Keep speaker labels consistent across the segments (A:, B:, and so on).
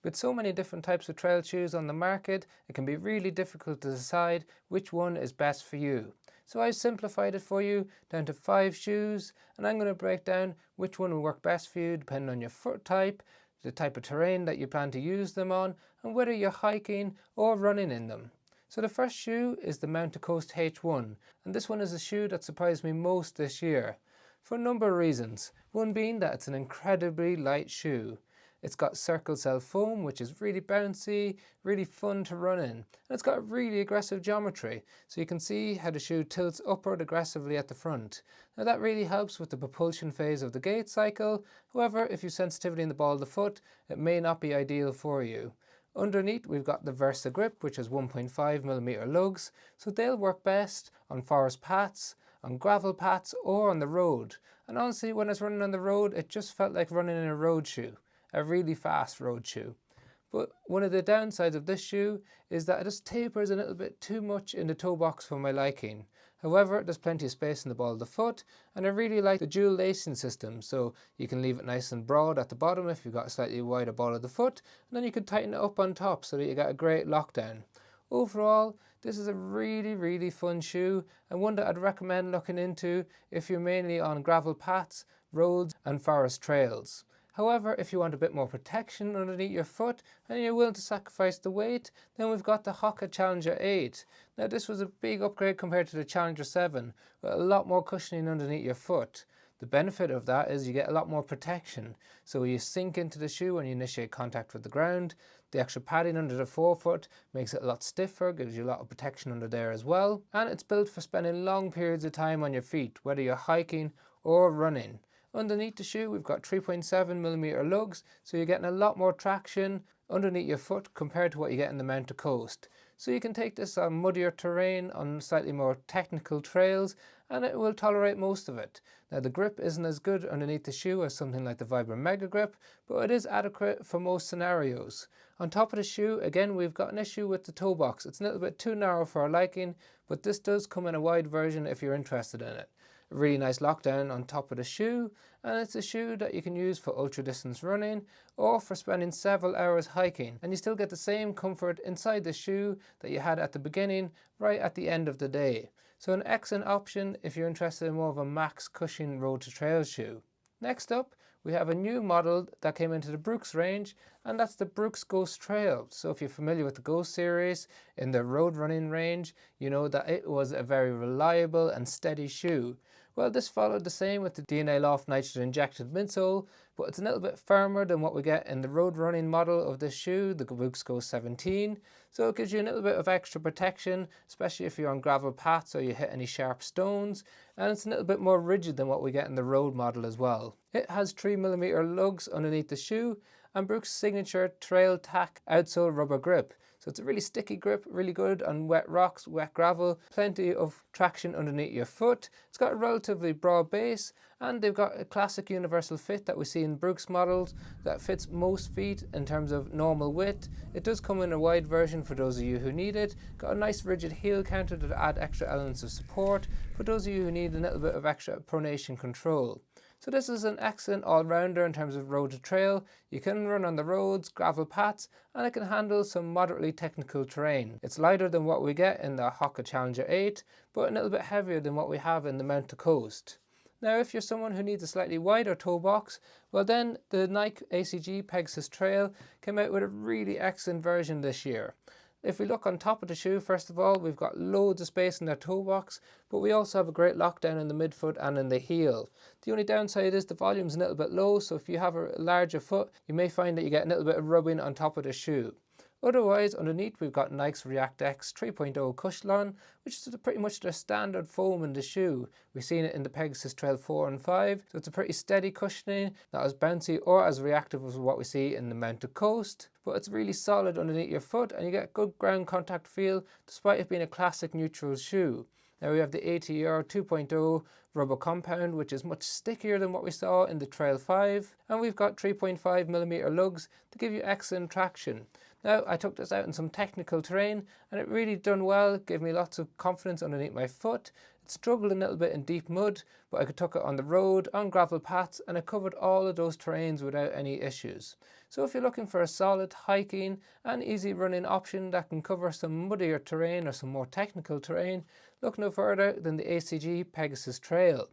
A: With so many different types of trail shoes on the market, it can be really difficult to decide which one is best for you. So I've simplified it for you down to 5 shoes, and I'm going to break down which one will work best for you depending on your foot type, the type of terrain that you plan to use them on, and whether you're hiking or running in them. So the first shoe is the Mount to Coast H1, and this one is a shoe that surprised me most this year, for a number of reasons. One being that it's an incredibly light shoe. It's got circle cell foam, which is really bouncy, really fun to run in. And it's got really aggressive geometry, so you can see how the shoe tilts upward aggressively at the front. Now that really helps with the propulsion phase of the gait cycle. However, if you have sensitivity in the ball of the foot, it may not be ideal for you. Underneath we've got the Versa Grip, which has 1.5mm lugs, so they'll work best on forest paths, on gravel paths, or on the road. And honestly, when I was running on the road, it just felt like running in a road shoe. A really fast road shoe. But one of the downsides of this shoe is that it just tapers a little bit too much in the toe box for my liking. However, there's plenty of space in the ball of the foot, and I really like the dual lacing system, so you can leave it nice and broad at the bottom if you've got a slightly wider ball of the foot, and then you can tighten it up on top so that you get a great lockdown. Overall, this is a really fun shoe, and one that I'd recommend looking into if you're mainly on gravel paths, roads and forest trails. However, if you want a bit more protection underneath your foot and you're willing to sacrifice the weight, then we've got the HOKA Challenger 8. Now this was a big upgrade compared to the Challenger 7, with a lot more cushioning underneath your foot. The benefit of that is you get a lot more protection. So you sink into the shoe when you initiate contact with the ground. The extra padding under the forefoot makes it a lot stiffer, gives you a lot of protection under there as well. And it's built for spending long periods of time on your feet, whether you're hiking or running. Underneath the shoe we've got 3.7mm lugs, so you're getting a lot more traction underneath your foot compared to what you get in the Mount to Coast. So you can take this on muddier terrain, on slightly more technical trails, and it will tolerate most of it. Now the grip isn't as good underneath the shoe as something like the Vibram Mega Grip, but it is adequate for most scenarios. On top of the shoe, again, we've got an issue with the toe box. It's a little bit too narrow for our liking, but this does come in a wide version if you're interested in it. A really nice lockdown on top of the shoe, and it's a shoe that you can use for ultra distance running or for spending several hours hiking, and you still get the same comfort inside the shoe that you had at the beginning right at the end of the day. So an excellent option if you're interested in more of a max cushion road to trail shoe. Next up, we have a new model that came into the Brooks range, and that's the Brooks Ghost Trail. So if you're familiar with the Ghost series in the road running range, you know that it was a very reliable and steady shoe. Well, this followed the same with the DNA Loft nitrogen injected midsole, but it's a little bit firmer than what we get in the road running model of this shoe, the Brooks Ghost 17. So it gives you a little bit of extra protection, especially if you're on gravel paths or you hit any sharp stones, and it's a little bit more rigid than what we get in the road model as well. It has 3mm lugs underneath the shoe and Brooks' signature Trail Tack outsole rubber grip. So it's a really sticky grip, really good on wet rocks, wet gravel, plenty of traction underneath your foot. It's got a relatively broad base, and they've got a classic universal fit that we see in Brooks models that fits most feet in terms of normal width. It does come in a wide version for those of you who need it. Got a nice rigid heel counter to add extra elements of support for those of you who need a little bit of extra pronation control. So this is an excellent all-rounder in terms of road to trail. You can run on the roads, gravel paths, and it can handle some moderately technical terrain. It's lighter than what we get in the HOKA Challenger 8, but a little bit heavier than what we have in the Mount to Coast. Now if you're someone who needs a slightly wider toe box, well then the Nike ACG Pegasus Trail came out with a really excellent version this year. If we look on top of the shoe, first of all, we've got loads of space in their toe box, but we also have a great lockdown in the midfoot and in the heel. The only downside is the volume's a little bit low, so if you have a larger foot, you may find that you get a little bit of rubbing on top of the shoe. Otherwise, underneath we've got Nike's React X 3.0 Cushlon, which is pretty much their standard foam in the shoe. We've seen it in the Pegasus Trail 4 and 5, so it's a pretty steady cushioning, not as bouncy or as reactive as what we see in the Mount to Coast, but it's really solid underneath your foot and you get good ground contact feel despite it being a classic neutral shoe. Now we have the ATR 2.0 rubber compound, which is much stickier than what we saw in the Trail 5, and we've got 3.5mm lugs to give you excellent traction. Now I took this out in some technical terrain and it really done well, gave me lots of confidence underneath my foot. It struggled a little bit in deep mud, but I could tuck it on the road, on gravel paths, and it covered all of those terrains without any issues. So if you're looking for a solid hiking and easy running option that can cover some muddier terrain or some more technical terrain, look no further than the ACG Pegasus Trail.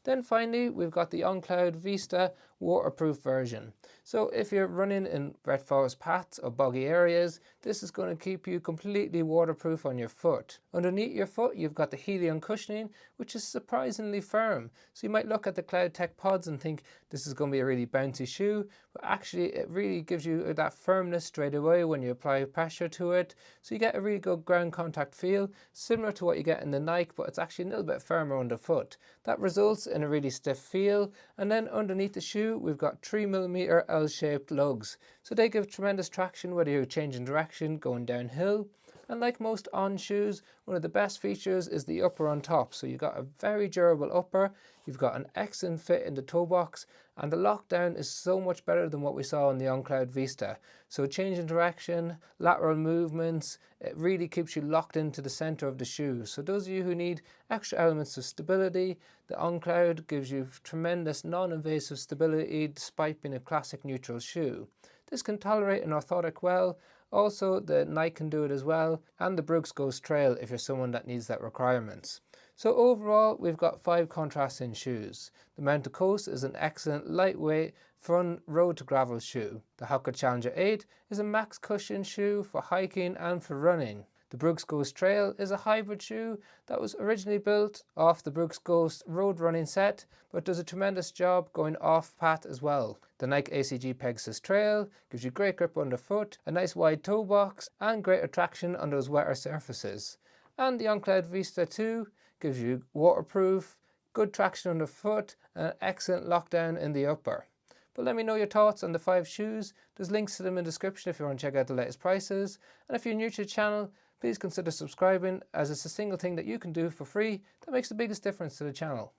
A: Then finally, we've got the On Cloudvista Waterproof version. So if you're running in wet forest paths or boggy areas, this is going to keep you completely waterproof on your foot. Underneath your foot, you've got the helium cushioning, which is surprisingly firm. So you might look at the Cloud Tech pods and think this is going to be a really bouncy shoe, but actually it really gives you that firmness straight away when you apply pressure to it. So you get a really good ground contact feel, similar to what you get in the Nike, but it's actually a little bit firmer underfoot. That results in a really stiff feel. And then underneath the shoe, we've got 3mm L-shaped lugs. So they give tremendous traction whether you're changing direction, going downhill. And like most On shoes, one of the best features is the upper on top. So you've got a very durable upper, you've got an excellent fit in the toe box, and the lockdown is so much better than what we saw on the On Cloudvista. So changing direction, lateral movements, it really keeps you locked into the center of the shoe. So those of you who need extra elements of stability, the On Cloud gives you tremendous non-invasive stability despite being a classic neutral shoe. This can tolerate an orthotic well. Also, the Nike can do it as well, and the Brooks Ghost Trail if you're someone that needs that requirements. So overall, we've got 5 contrasting shoes. The Mountain Coast is an excellent lightweight, fun road to gravel shoe. The HOKA Challenger 8 is a max cushion shoe for hiking and for running. The Brooks Ghost Trail is a hybrid shoe that was originally built off the Brooks Ghost road running set, but does a tremendous job going off path as well. The Nike ACG Pegasus Trail gives you great grip underfoot, a nice wide toe box, and greater traction on those wetter surfaces. And the On Cloudvista 2 gives you waterproof, good traction underfoot, and an excellent lockdown in the upper. But let me know your thoughts on the 5 shoes. There's links to them in the description if you want to check out the latest prices. And if you're new to the channel, please consider subscribing, as it's a single thing that you can do for free that makes the biggest difference to the channel.